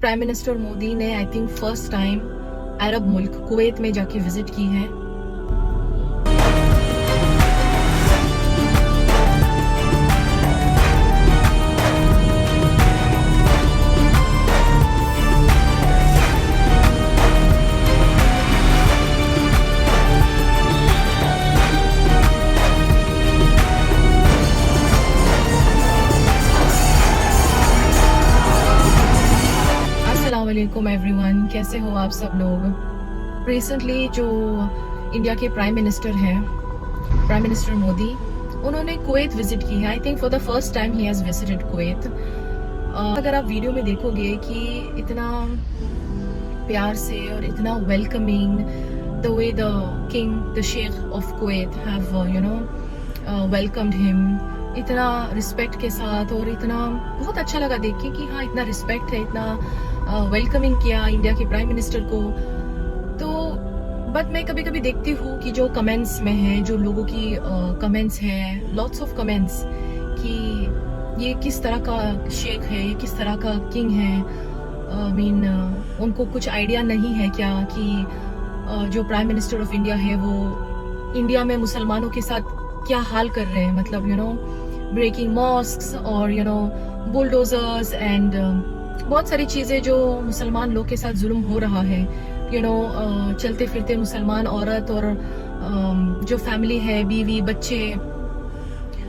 Prime minister Modi ने I think first time अरब मुल्क Kuwait में जाके विजिट की है। अस्सलामुअलैकुम एवरीवन, कैसे हो आप सब लोग। रिसेंटली जो इंडिया के प्राइम मिनिस्टर हैं, प्राइम मिनिस्टर मोदी, उन्होंने कुवैत विजिट की है। I think for the first time he has visited Kuwait. अगर आप वीडियो में देखोगे कि इतना प्यार से और इतना welcoming the way the king the sheikh of Kuwait have welcomed him, इतना रिस्पेक्ट के साथ, और इतना बहुत अच्छा लगा देख के कि हाँ इतना रिस्पेक्ट है, इतना वेलकमिंग किया इंडिया के प्राइम मिनिस्टर को। तो बट मैं कभी कभी देखती हूँ कि जो कमेंट्स में है, जो लोगों की कमेंट्स हैं, लॉट्स ऑफ कमेंट्स कि ये किस तरह का शेख है, ये किस तरह का किंग है। मीन उनको कुछ आइडिया नहीं है क्या कि जो प्राइम मिनिस्टर ऑफ इंडिया है वो इंडिया में मुसलमानों के साथ क्या हाल कर रहे हैं। मतलब ब्रेकिंग मॉस्क्स और बुलडोजर्स एंड बहुत सारी चीजें जो मुसलमान लोग के साथ जुल्म हो रहा है। चलते फिरते मुसलमान औरत और जो फैमिली है, बीवी बच्चे,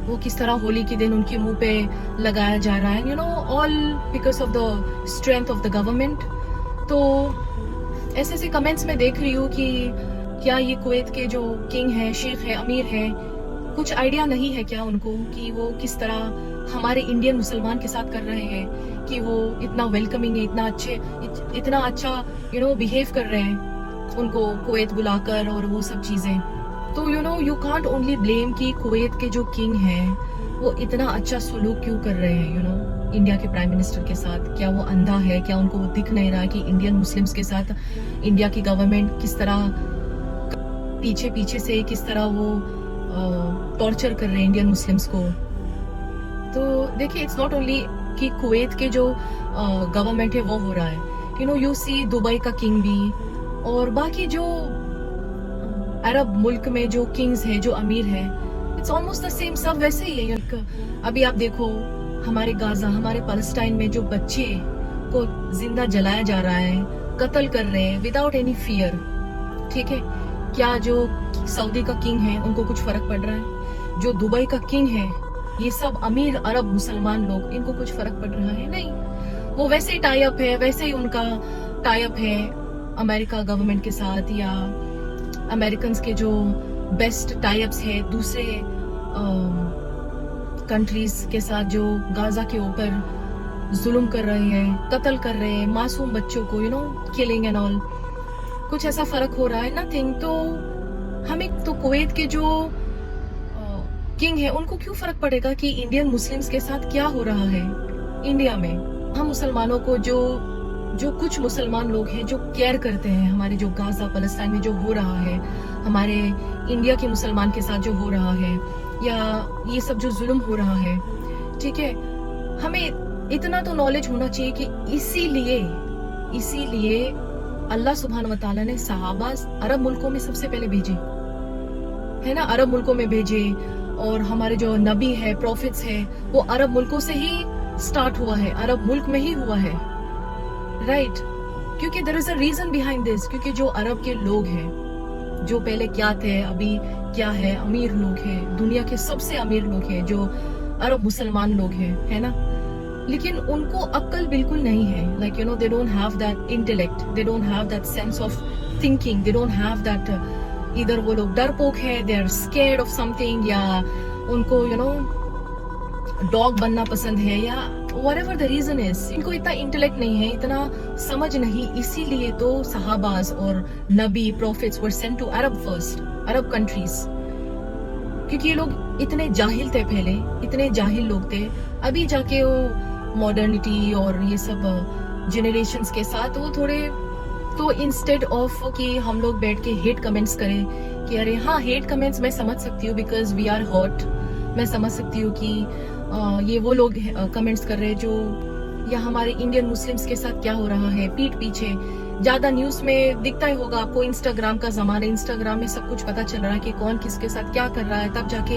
वो किस तरह होली के दिन उनके मुंह पे लगाया जा रहा है, all because of the strength of the government. तो ऐसे ऐसे कमेंट्स में देख रही हूँ कि क्या ये कुवैत के जो किंग है, शेख है, अमीर है, कुछ आइडिया नहीं है क्या उनको कि वो किस तरह हमारे इंडियन मुसलमान के साथ कर रहे हैं, कि वो इतना वेलकमिंग है, इतना अच्छा बिहेव कर रहे हैं उनको कुवैत बुलाकर और वो सब चीजें। तो यू कांट ओनली ब्लेम कि कुवैत के जो किंग हैं वो इतना अच्छा सलूक क्यों कर रहे हैं इंडिया के प्राइम मिनिस्टर के साथ। क्या वो अंधा है? क्या उनको वो दिख नहीं रहा कि इंडियन मुस्लिम्स के साथ इंडिया की गवर्नमेंट किस तरह पीछे पीछे से किस तरह वो टॉर्चर कर रहे हैं इंडियन मुस्लिम्स को। तो देखिए, इट्स नॉट ओनली कि कुवैत के जो गवर्नमेंट है वो हो रहा है, यू सी दुबई का किंग भी, और बाकी जो अरब मुल्क में जो किंग्स है, जो अमीर है, इट्स ऑलमोस्ट द सेम, सब वैसे ही है। अभी आप देखो हमारे गाजा, हमारे पैलेस्टाइन में जो बच्चे को जिंदा जलाया जा रहा है, कत्ल कर रहे हैं विदाउट एनी फियर। ठीक है, क्या जो सऊदी का किंग है उनको कुछ फर्क पड़ रहा है? जो दुबई का किंग है, ये सब अमीर अरब मुसलमान लोग, इनको कुछ फर्क पड़ रहा है? नहीं। वो वैसे ही टाई अप है, वैसे ही उनका टाई अप है अमेरिका गवर्नमेंट के साथ, या अमेरिकन के जो बेस्ट टाई अप्स है दूसरे कंट्रीज के साथ, जो गाजा के ऊपर जुल्म कर रहे हैं, कत्ल कर रहे हैं मासूम बच्चों को, किलिंग एंड ऑल। कुछ ऐसा फर्क हो रहा है? नथिंग। तो हमें तो कुवैत के जो किंग है उनको क्यों फर्क पड़ेगा कि इंडियन मुस्लिम्स के साथ क्या हो रहा है इंडिया में। हम मुसलमानों को जो कुछ मुसलमान लोग हैं जो केयर करते हैं, हमारे जो गाजा पैलेस्टाइन में जो हो रहा है, हमारे इंडिया के मुसलमान के साथ जो हो रहा है, या ये सब जो जुल्म हो रहा है, ठीक है, हमें इतना तो नॉलेज होना चाहिए कि इसीलिए अल्लाह सुब्हान व तआला ने सहाबा अरब मुल्कों में सबसे पहले भेजे, है ना, अरब मुल्कों में भेजे। और हमारे जो नबी है, प्रॉफिट्स है, वो अरब मुल्कों से ही स्टार्ट हुआ है, अरब मुल्क में ही हुआ है, राइट। क्योंकि there is a reason behind this. क्योंकि जो अरब के लोग हैं, जो पहले क्या थे, अभी क्या है, अमीर लोग हैं, दुनिया के सबसे अमीर लोग हैं जो अरब मुसलमान लोग हैं, है ना। लेकिन उनको अक्ल बिल्कुल नहीं है। Like they don't have that intellect, they don't have that sense of thinking, they don't have that. इधर वो लोग डरपोक है, they are scared of something, या उनको डॉग बनना पसंद है, या व्हाटएवर द रीजन इज, इनको इतना इंटेलेक्ट नहीं है, इतना समझ नहीं। इसीलिए तो सहाबाज और नबी prophets were sent to Arab first, Arab countries. क्योंकि ये लोग इतने जाहिल थे, पहले इतने जाहिल लोग थे। अभी जाके वो मॉडर्निटी और ये सब जनरेशंस के साथ वो थोड़े, तो इंस्टेड ऑफ कि हम लोग बैठ के हेट कमेंट्स करें कि अरे हाँ, हेट कमेंट्स मैं समझ सकती हूँ बिकॉज वी आर हॉट, मैं समझ सकती हूँ कि ये वो लोग कमेंट्स कर रहे हैं जो या हमारे इंडियन मुस्लिम्स के साथ क्या हो रहा है पीठ पीछे। ज्यादा न्यूज में दिखता ही होगा आपको, इंस्टाग्राम का जमाना, इंस्टाग्राम में सब कुछ पता चल रहा है कि कौन किसके साथ क्या कर रहा है, तब जाके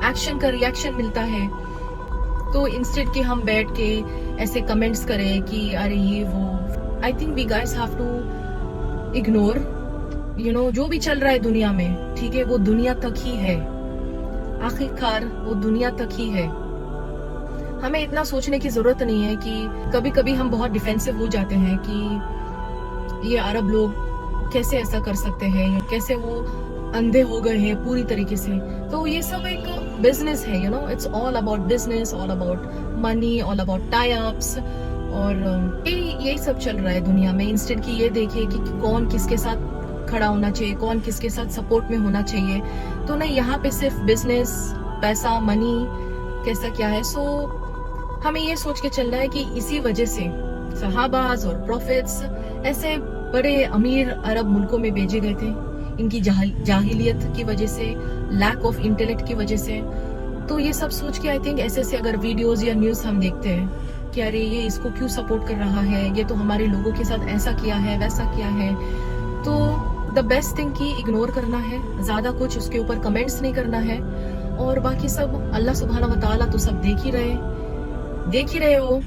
एक्शन का रिएक्शन मिलता है। तो इंस्टेड कि हम बैठ के ऐसे कमेंट्स करें कि अरे ये वो, I think we guys have to ignore, जो भी चल रहा है दुनिया में, ठीक है, वो दुनिया तक ही है, आखिरकार वो दुनिया तक ही है। हमें इतना सोचने की जरूरत नहीं है कि कभी कभी हम बहुत डिफेंसिव हो जाते हैं कि ये अरब लोग कैसे ऐसा कर सकते हैं, कैसे वो अंधे हो गए हैं पूरी तरीके से। तो ये सब एक बिजनेस है, it's all about business, all about money, all about tie ups, और यही सब चल रहा है दुनिया में। इंस्टेंट की ये देखिए कि कौन किसके साथ खड़ा होना चाहिए, कौन किसके साथ सपोर्ट में होना चाहिए। तो नहीं, यहाँ पे सिर्फ बिजनेस, पैसा, मनी कैसा क्या है। सो हमें ये सोच के चलना है कि इसी वजह से सहाबाज और प्रॉफिट्स ऐसे बड़े अमीर अरब मुल्कों में भेजे गए थे, इनकी जाहिलियत की वजह से, लैक ऑफ इंटेलेक्ट की वजह से। तो ये सब सोच के आई थिंक ऐसे अगर वीडियोस या न्यूज हम देखते हैं कि अरे ये इसको क्यों सपोर्ट कर रहा है, ये तो हमारे लोगों के साथ ऐसा किया है, वैसा किया है, तो द बेस्ट थिंग की इग्नोर करना है, ज्यादा कुछ उसके ऊपर कमेंट्स नहीं करना है। और बाकी सब अल्लाह सुब्हाना व तआला तो सब देख ही रहे हो।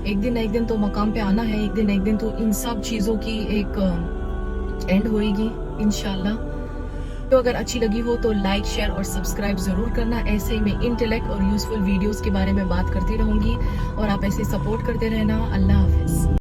एक दिन ना एक दिन तो मकाम पे आना है, एक दिन ना एक दिन तो इन सब चीजों की एक एंड होएगी इंशाल्लाह। तो अगर अच्छी लगी हो तो लाइक, शेयर और सब्सक्राइब जरूर करना। ऐसे ही मैं इंटेलेक्ट और यूजफुल वीडियोस के बारे में बात करती रहूंगी और आप ऐसे सपोर्ट करते रहना। अल्लाह हाफिज।